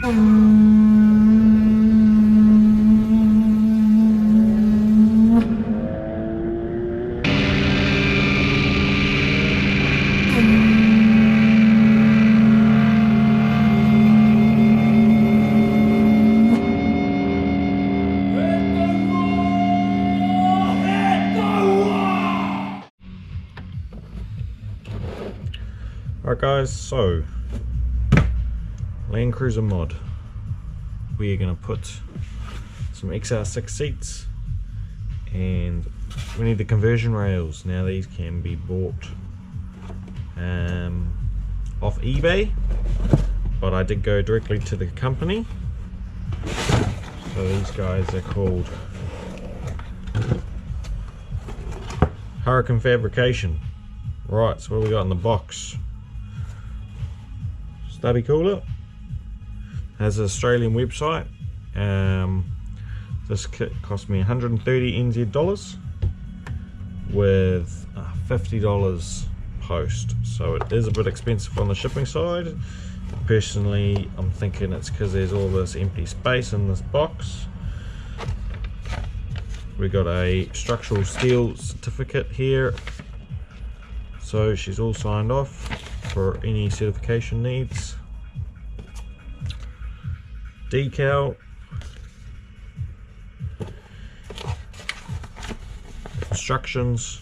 Alright guys, so Landcruiser mod. We're going to put some XR6 seats and we need the conversion rails. Now these can be bought off eBay, but I did go directly to the company. So these guys are called Hurricane Fabrication. Right, so what do we got in the box? Stubby cooler, has an Australian website. This kit cost me 130 NZ dollars with $50 post, so it is a bit expensive on the shipping side. Personally, I'm thinking it's because there's all this empty space in this box. We got a structural steel certificate here, so she's all signed off for any certification needs. Decal, instructions,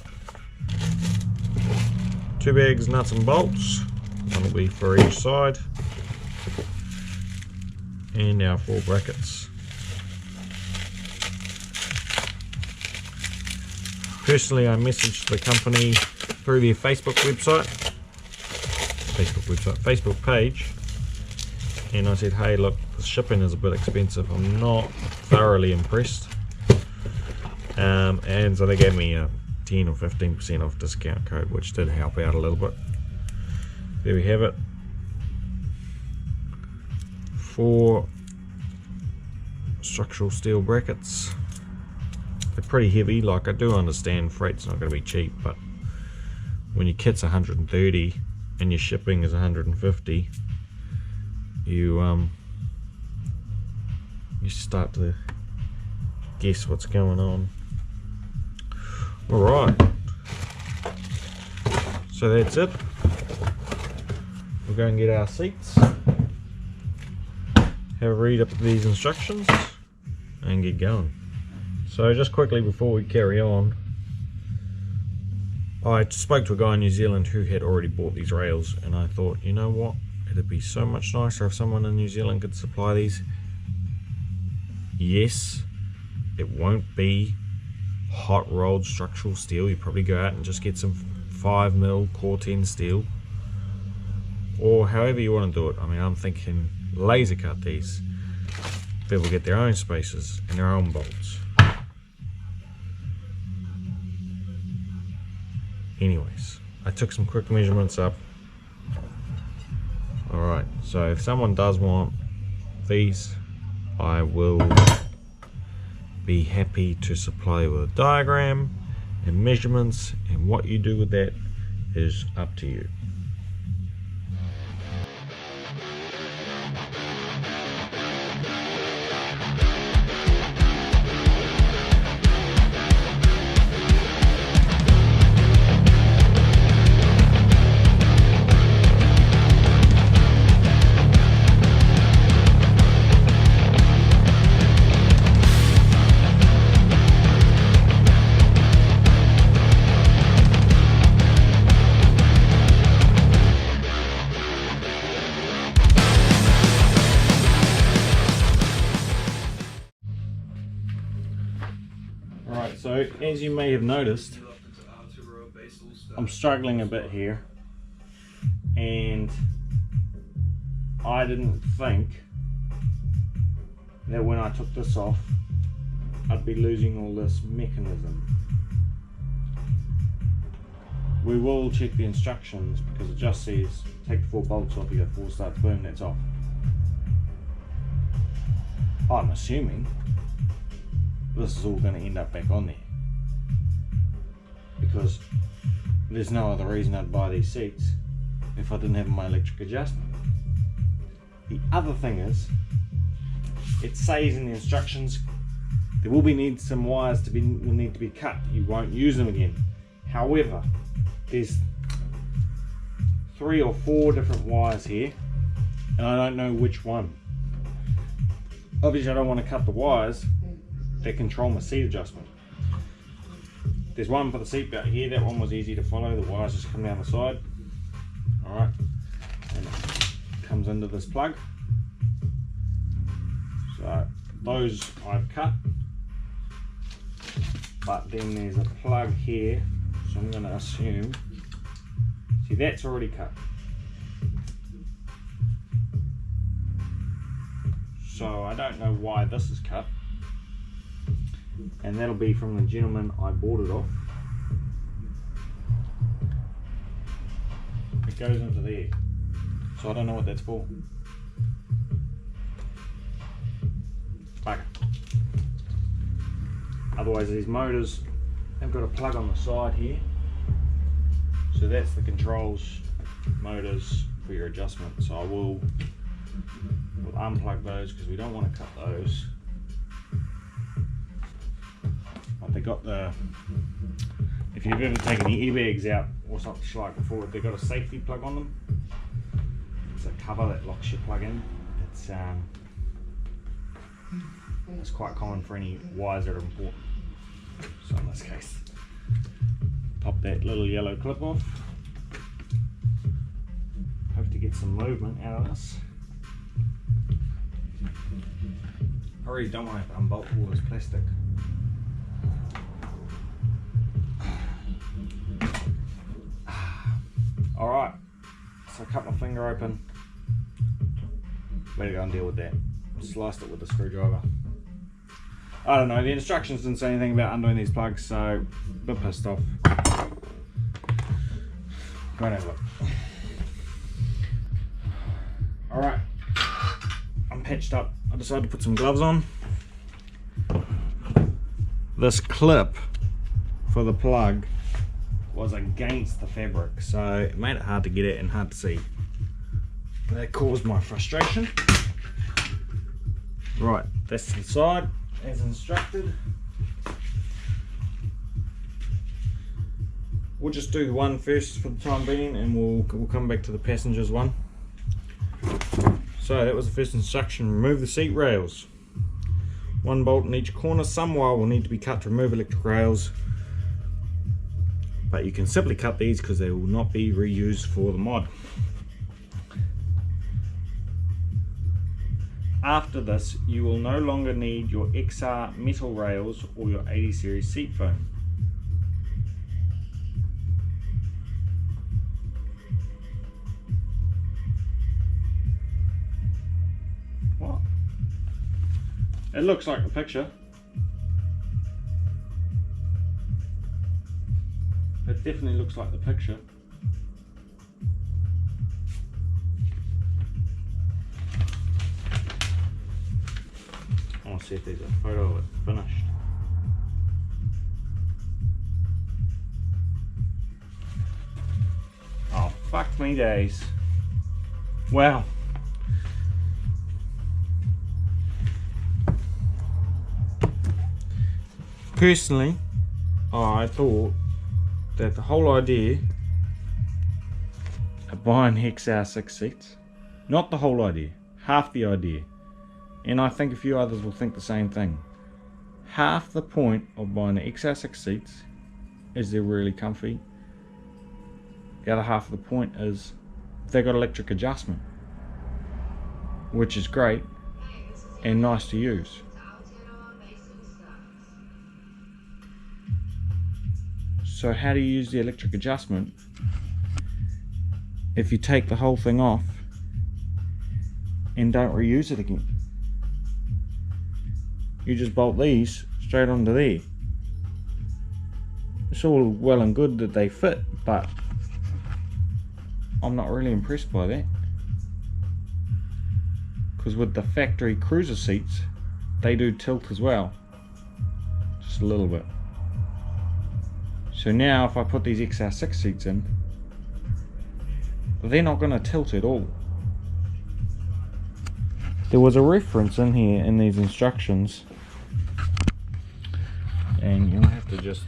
2 bags nuts and bolts, one will be for each side, and our 4 brackets. Personally, I messaged the company through their Facebook page, and I said, hey look, the shipping is a bit expensive, I'm not thoroughly impressed, and so they gave me a 10 or 15% off discount code, which did help out a little bit. There we have it. 4 structural steel brackets. They're pretty heavy. Like, I do understand freight's not going to be cheap, but when your kit's 130 and your shipping is 150, you start to guess what's going on. Alright, so that's it. We'll go and get our seats, have a read up these instructions and get going. So just quickly before we carry on, I spoke to a guy in New Zealand who had already bought these rails, and I thought, you know what, it'd be so much nicer if someone in New Zealand could supply these. Yes, it won't be hot rolled structural steel. You probably go out and just get some 5mm core 10 steel, or however you want to do it. I mean, I'm thinking laser cut these. People get their own spaces and their own bolts. Anyways, I took some quick measurements up. Alright, so if someone does want these, I will be happy to supply you with a diagram and measurements, and what you do with that is up to you. Alright, so as you may have noticed, I'm struggling a bit here, and I didn't think that when I took this off I'd be losing all this mechanism. We will check the instructions because it just says take the 4 bolts off, you go 4 starts, boom, that's off. I'm assuming this is all going to end up back on there, because there's no other reason I'd buy these seats if I didn't have my electric adjustment. The other thing is, it says in the instructions there will need some wires will need to be cut. You won't use them again. However, there's 3 or 4 different wires here, and I don't know which one. Obviously, I don't want to cut the wires that control my seat adjustment. There's one for the seat belt here. That one was easy to follow. The wires just come down the side. All right, and it comes into this plug. So those I've cut, but then there's a plug here, so I'm going to assume, see, that's already cut. So I don't know why this is cut, and that'll be from the gentleman I bought it off. It goes into there, so I don't know what that's for. Bugger. Otherwise, these motors have got a plug on the side here, so that's the controls motors for your adjustment. So we'll unplug those because we don't want to cut those. But they got the, if you've ever taken the airbags out or something like before, they've got a safety plug on them. It's a cover that locks your plug in. It's quite common for any wires that are important. So in this case, pop that little yellow clip off. Hope to get some movement out of this. I really don't want to have to unbolt all this plastic. Alright, so I cut my finger open. Way to go and deal with that. Sliced it with a screwdriver. I don't know, the instructions didn't say anything about undoing these plugs, so a bit pissed off. Go and have a look. Alright, I'm patched up. I decided to put some gloves on. This clip for the plug was against the fabric, so it made it hard to get at and hard to see. That caused my frustration. Right, that's to the side as instructed. We'll just do the one first for the time being, and we'll come back to the passengers one. So that was the first instruction. Remove the seat rails. 1 bolt in each corner. Some wire will need to be cut to remove electric rails, but you can simply cut these because they will not be reused for the mod. After this, you will no longer need your XR metal rails or your 80 series seat foam. What? It looks like the picture. It definitely looks like the picture. I want to see if there's a photo of it finished. Oh, fuck me days. Wow. Personally, I thought that the whole idea of buying XR6 seats, not the whole idea, half the idea, and I think a few others will think the same thing. Half the point of buying the XR6 seats is they're really comfy. The other half of the point is they've got electric adjustment, which is great and nice to use. So how do you use the electric adjustment if you take the whole thing off and don't reuse it again? You just bolt these straight onto there. It's all well and good that they fit, but I'm not really impressed by that. Because with the factory cruiser seats, they do tilt as well. Just a little bit. So now if I put these XR6 seats in, they're not going to tilt at all. There was a reference in here in these instructions, and you'll have to just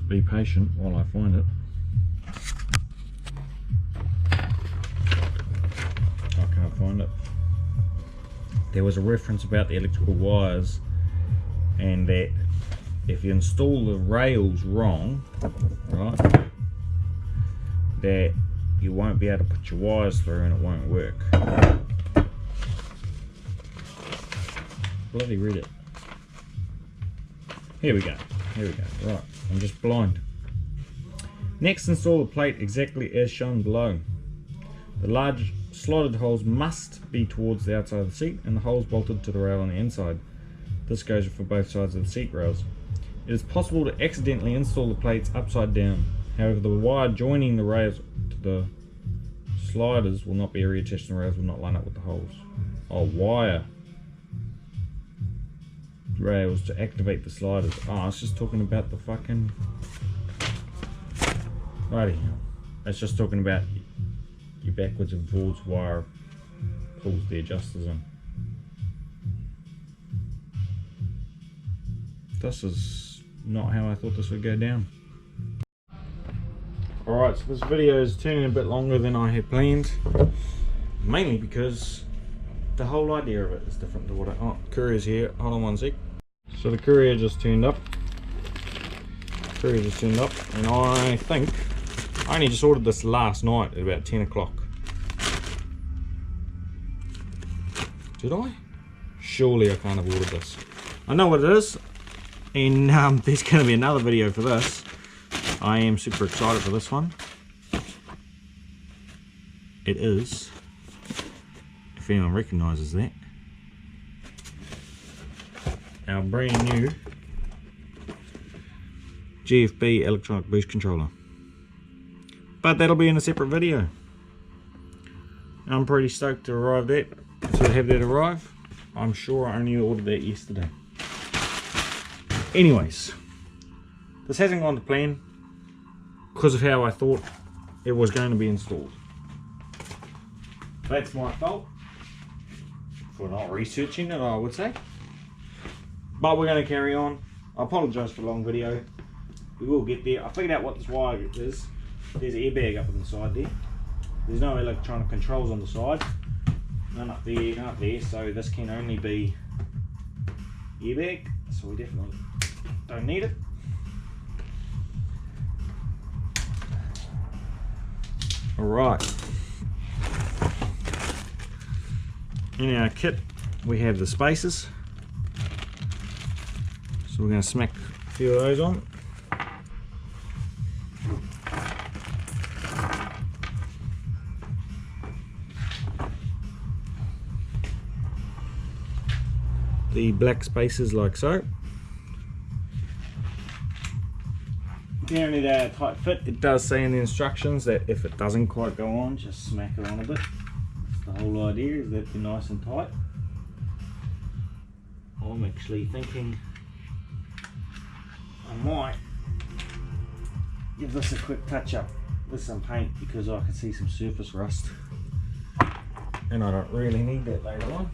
be patient while I find it. I can't find it. There was a reference about the electrical wires, and that if you install the rails wrong, right, that you won't be able to put your wires through and it won't work. Bloody read it. Here we go. Right, I'm just blind. Next, install the plate exactly as shown below. The large slotted holes must be towards the outside of the seat and the holes bolted to the rail on the inside. This goes for both sides of the seat rails. It is possible to accidentally install the plates upside down. However, the wire joining the rails to the sliders will not be reattached and the rails will not line up with the holes. Oh, wire rails to activate the sliders. Oh, I was just talking about the fucking... Righty, it's just talking about your backwards and forwards wire pulls the adjusters in. This is not how I thought this would go down. Alright, so this video is turning a bit longer than I had planned, mainly because the whole idea of it is different to what I... Oh, courier's here, hold on one sec. So the courier just turned up. And I think I only just ordered this last night at about 10 o'clock. Did I? Surely I can't have ordered this. I know what it is, and there's going to be another video for this. I am super excited for this one. It is, if anyone recognises that, our brand new GFB electronic boost controller. But that'll be in a separate video. I'm pretty stoked to have that arrive. I'm sure I only ordered that yesterday. Anyways, this hasn't gone to plan because of how I thought it was going to be installed. That's my fault for not researching it, I would say. But we're going to carry on. I apologise for the long video. We will get there. I figured out what this wire is. There's an airbag up on the side there. There's no electronic controls on the side. None up there, none up there. So this can only be airbag. So we definitely don't need it. Alright. In our kit we have the spacers. So we're going to smack a few of those on. The black spacers like so. Apparently they're a tight fit. It does say in the instructions that if it doesn't quite go on, just smack it on a bit. That's the whole idea, is that they're nice and tight. I'm actually thinking I might give this a quick touch up with some paint because I can see some surface rust and I don't really need that later on.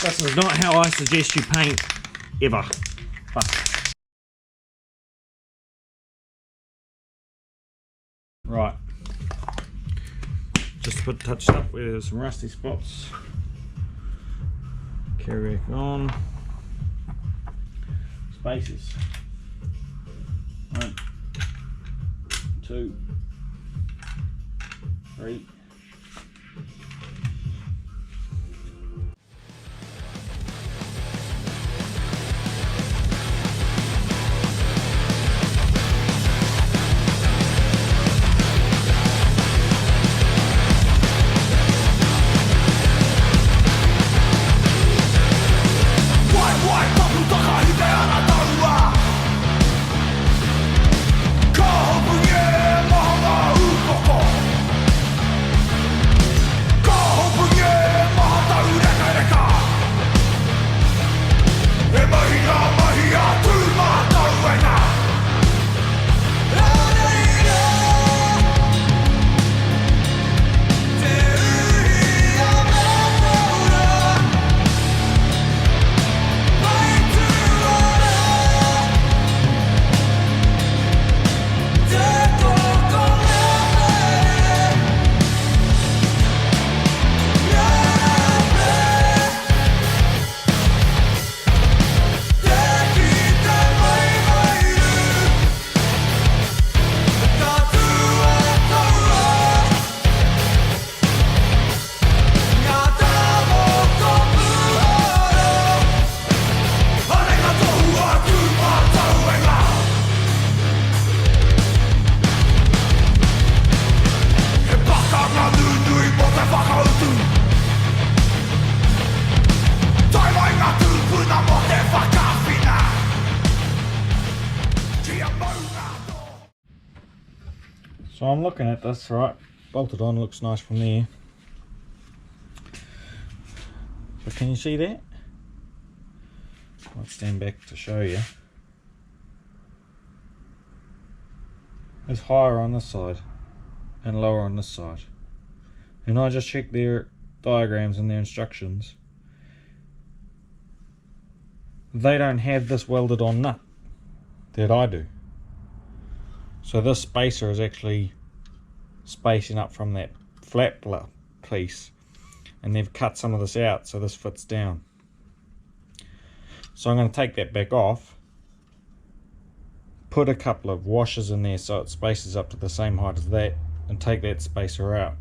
This is not how I suggest you paint ever. But right, just to put touched up where there's some rusty spots. Carry back on. Spacers. 1, 2, 3. So I'm looking at this, right, bolted on, looks nice from there. But can you see that? I'll stand back to show you. It's higher on this side and lower on this side. And I just checked their diagrams and their instructions. They don't have this welded on nut that I do. So this spacer is actually spacing up from that flap piece, and they've cut some of this out so this fits down. So I'm going to take that back off, put a couple of washers in there so it spaces up to the same height as that, and take that spacer out.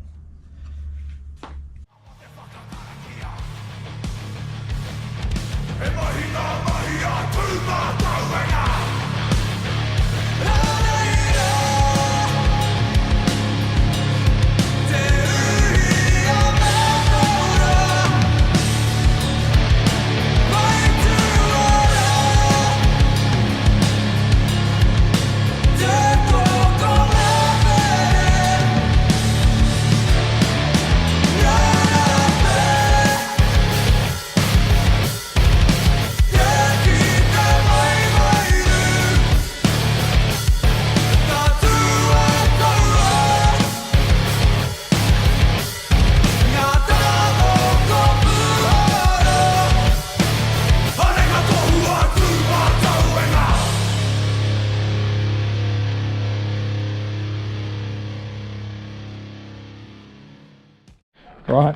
Right,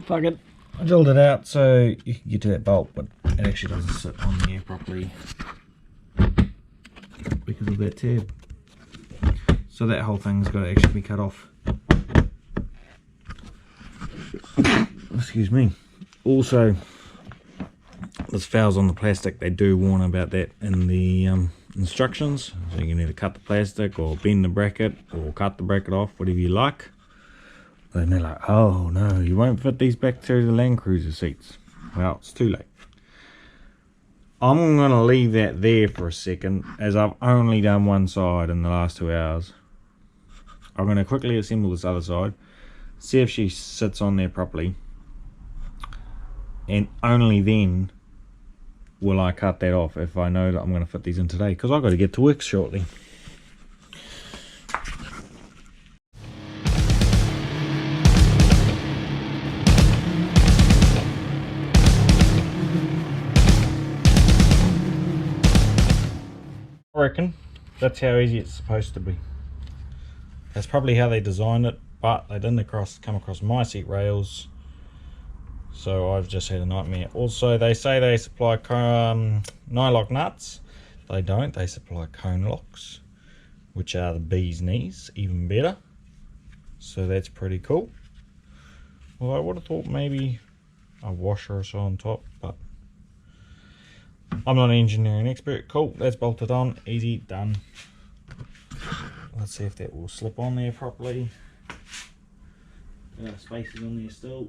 fuck it, I drilled it out so you can get to that bolt, but it actually doesn't sit on there properly because of that tab. So that whole thing's got to actually be cut off. Excuse me. Also, there's fouls on the plastic. They do warn about that in the instructions. So you can either cut the plastic or bend the bracket or cut the bracket off, whatever you like. And they're like, oh no, you won't fit these back through the Landcruiser seats. Well, it's too late. I'm going to leave that there for a second, as I've only done one side in the last 2 hours. I'm going to quickly assemble this other side, see if she sits on there properly, and only then will I cut that off if I know that I'm going to fit these in today, because I've got to get to work shortly. I reckon that's how easy it's supposed to be. That's probably how they designed it, but they didn't come across my seat rails, so I've just had a nightmare. Also, they say they supply nylock nuts. They don't. They supply cone locks, which are the bee's knees, even better. So that's pretty cool. Well, I would have thought maybe a washer or so on top, but I'm not an engineering expert. Cool, that's bolted on, easy, done. Let's see if that will slip on there properly. Spaces on there still.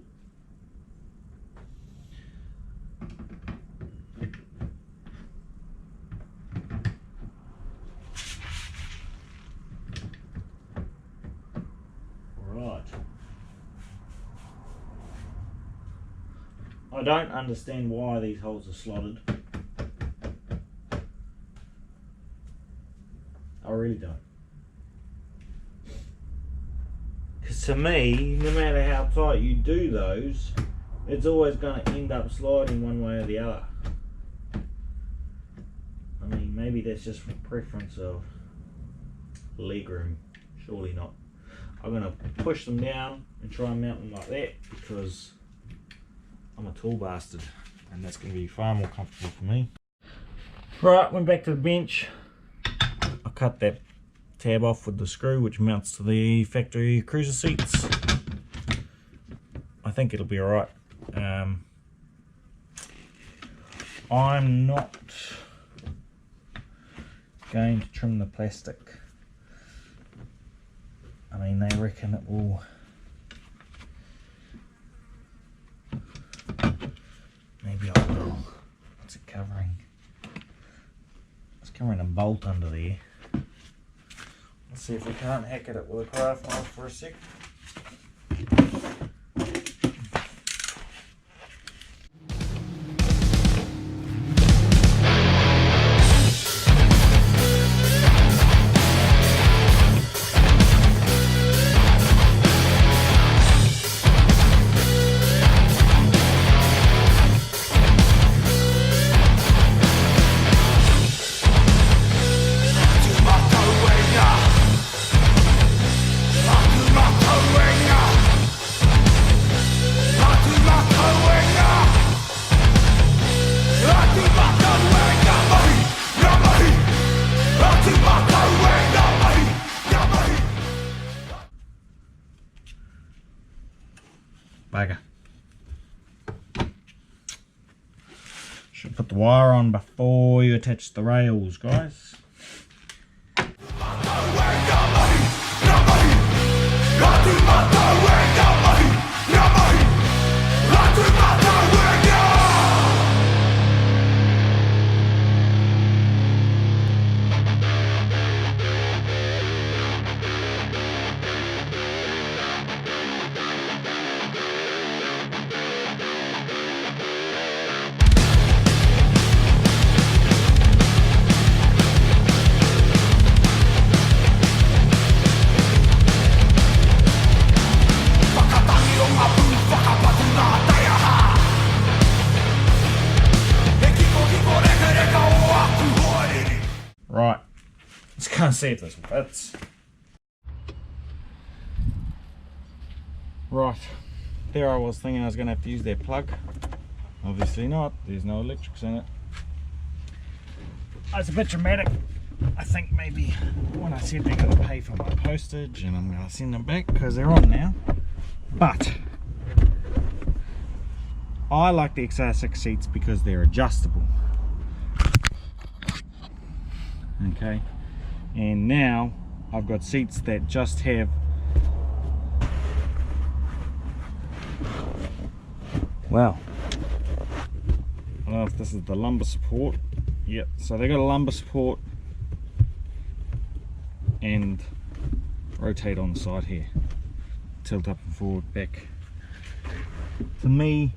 Right. I don't understand why these holes are slotted. I really don't. Because to me, no matter how tight you do those, it's always going to end up sliding one way or the other. I mean, maybe that's just for preference of legroom. Surely not. I'm going to push them down and try and mount them like that, because I'm a tall bastard and that's going to be far more comfortable for me. Right, went back to the bench. I cut that tab off with the screw which mounts to the factory cruiser seats. I think it'll be alright. I'm not going to trim the plastic. I mean, they reckon it will maybe I will. What's it covering? It's covering a bolt under there. Let's see if we can't hack at it with a craft knife for a sec. Bugger. Should put the wire on before you attach the rails, guys. Right, let's go and see if this fits. Right, there I was thinking I was going to have to use their plug. Obviously not, there's no electrics in it. It's a bit dramatic. I think maybe when I said they're going to pay for my postage and I'm going to send them back because they're on now. But I like the XR6 seats because they're adjustable. Okay, and now I've got seats that just have I don't know if this is the lumbar support. Yep, so they got a lumbar support and rotate on the side here, tilt up and forward, back. To me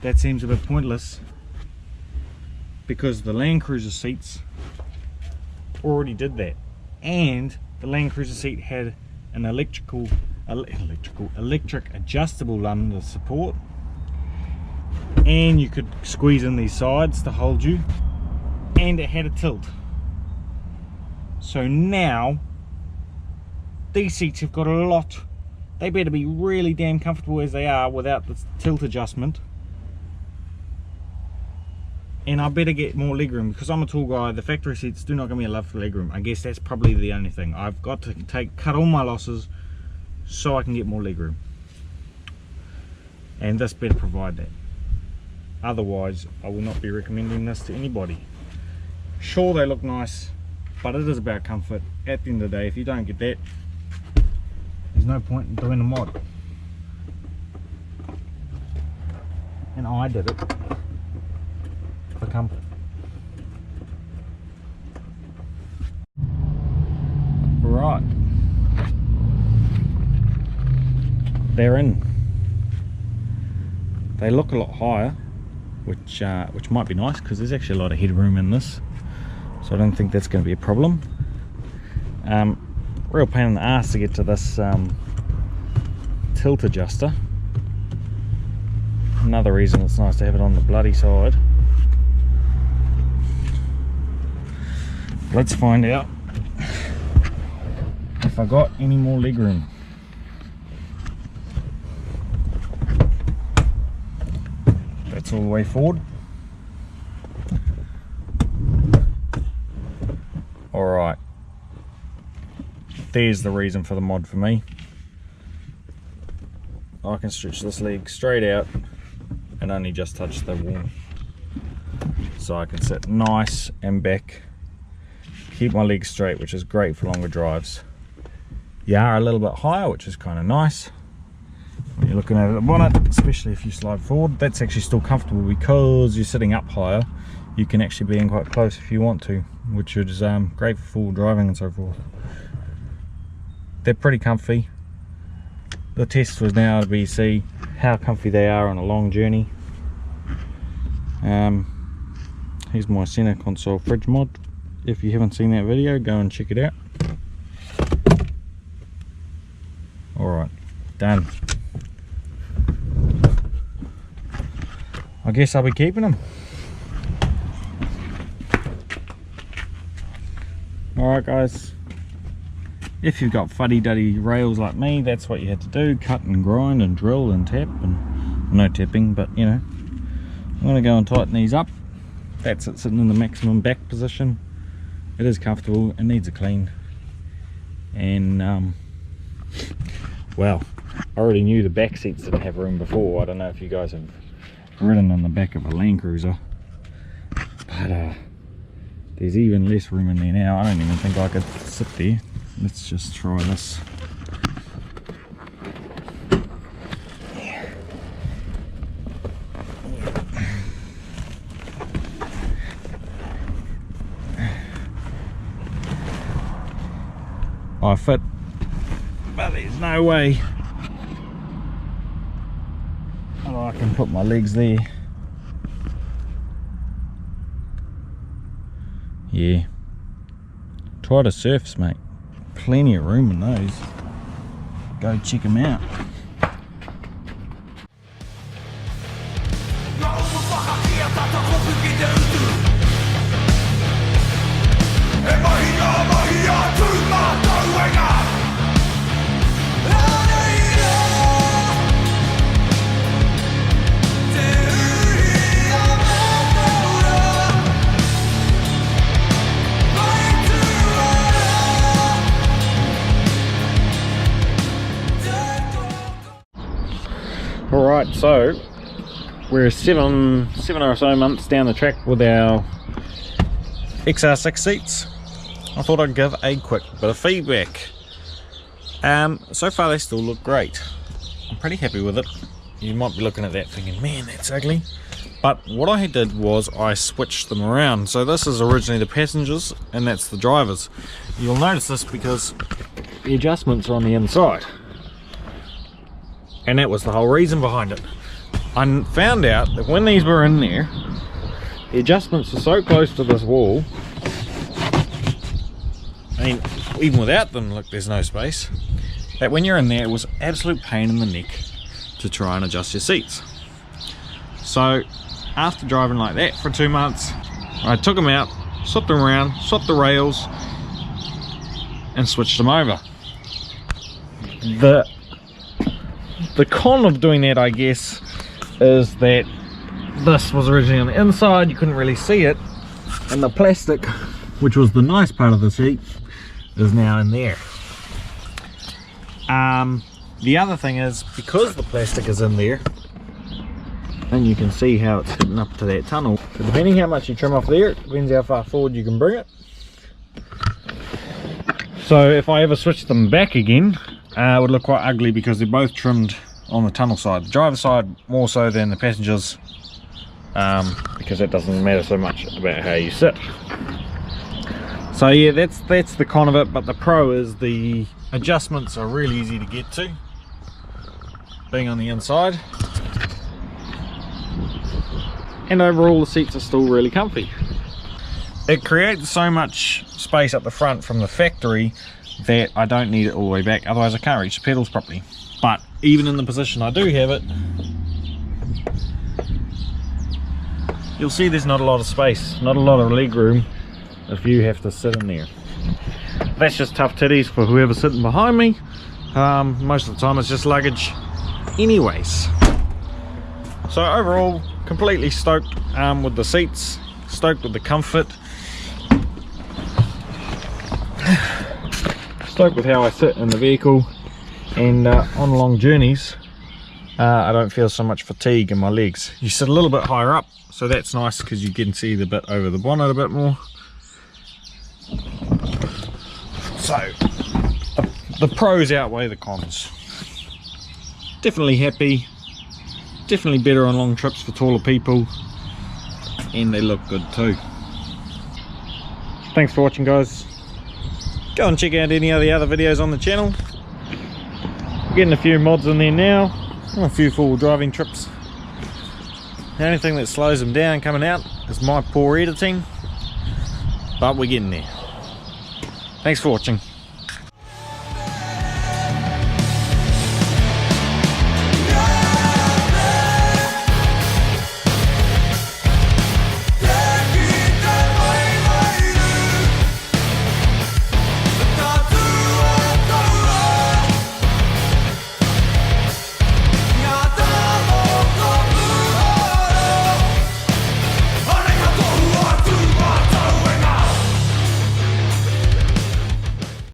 that seems a bit pointless, because the Landcruiser seats already did that, and the Landcruiser seat had an electric adjustable lumbar support, and you could squeeze in these sides to hold you, and it had a tilt. So now these seats have got a lot. They better be really damn comfortable as they are without the tilt adjustment. And I better get more legroom because I'm a tall guy. The factory seats do not give me a lot for legroom. I guess that's probably the only thing. I've got to cut all my losses so I can get more legroom. And this better provide that. Otherwise, I will not be recommending this to anybody. Sure, they look nice, but it is about comfort. At the end of the day, if you don't get that, there's no point in doing a mod. And I did it for comfort. Right, they're in. They look a lot higher, which might be nice because there's actually a lot of headroom in this, so I don't think that's going to be a problem. Real pain in the ass to get to this tilt adjuster. Another reason it's nice to have it on the bloody side. Let's find out if I got any more legroom. That's all the way forward. Alright, there's the reason for the mod for me. I can stretch this leg straight out and only just touch the wall, so I can sit nice and back, keep my legs straight, which is great for longer drives. You are a little bit higher, which is kind of nice when you're looking at the bonnet, especially if you slide forward. That's actually still comfortable because you're sitting up higher. you can actually be in quite close if you want to, which is great for full driving and so forth. They're pretty comfy. The test was now to be see how comfy they are on a long journey. Here's my center console fridge mod. If you haven't seen that video, go and check it out. Alright, done. I guess I'll be keeping them. Alright guys, if you've got fuddy-duddy rails like me, that's what you had to do. Cut and grind and drill and tap, and no tapping, but you know. I'm going to go and tighten these up. That's it, sitting in the maximum back position. It is comfortable, it needs a clean. And well, I already knew the back seats didn't have room before. I don't know if you guys have ridden on the back of a Landcruiser, but there's even less room in there now. I don't even think I could sit there. Let's just try this. I fit, but there's no way I can put my legs there. Yeah, tighter surface, mate. Plenty of room in those. Go check them out. Alright, so we're seven or so months down the track with our XR6 seats. I thought I'd give a quick bit of feedback. So far they still look great. I'm pretty happy with it. You might be looking at that thinking, man, that's ugly. But what I did was I switched them around. So this is originally the passengers and that's the drivers. You'll notice this because the adjustments are on the inside. And that was the whole reason behind it. I found out that when these were in there, the adjustments are so close to this wall. I mean, even without them, look, there's no space. That when you're in there, it was absolute pain in the neck to try and adjust your seats. So, after driving like that for 2 months, I took them out, swapped them around, swapped the rails, and switched them over. The con of doing that, I guess, is that this was originally on the inside, you couldn't really see it, and the plastic, which was the nice part of the seat, is now in there. The other thing is, because the plastic is in there, and you can see how it's fitting up to that tunnel, so depending how much you trim off there, it depends how far forward you can bring it. So if I ever switch them back again, it would look quite ugly because they're both trimmed on the tunnel side. The driver's side more so than the passengers, because that doesn't matter so much about how you sit. So yeah, that's the con of it, but the pro is the adjustments are really easy to get to, being on the inside. And overall the seats are still really comfy. It creates so much space up the front from the factory that I don't need it all the way back, otherwise I can't reach the pedals properly. But even in the position I do have it, you'll see there's not a lot of space, not a lot of leg room if you have to sit in there. That's just tough titties for whoever's sitting behind me. Most of the time it's just luggage anyways. So overall, completely stoked with the seats, stoked with the comfort, stoked with how I sit in the vehicle, and on long journeys I don't feel so much fatigue in my legs. You sit a little bit higher up, so that's nice because you can see the bit over the bonnet a bit more. So the pros outweigh the cons. Definitely happy, definitely better on long trips for taller people. and they look good too. Thanks for watching, guys. Go and check out any of the other videos on the channel. Getting a few mods in there now, a few full driving trips. The only thing that slows them down coming out is my poor editing, but we're getting there. Thanks for watching.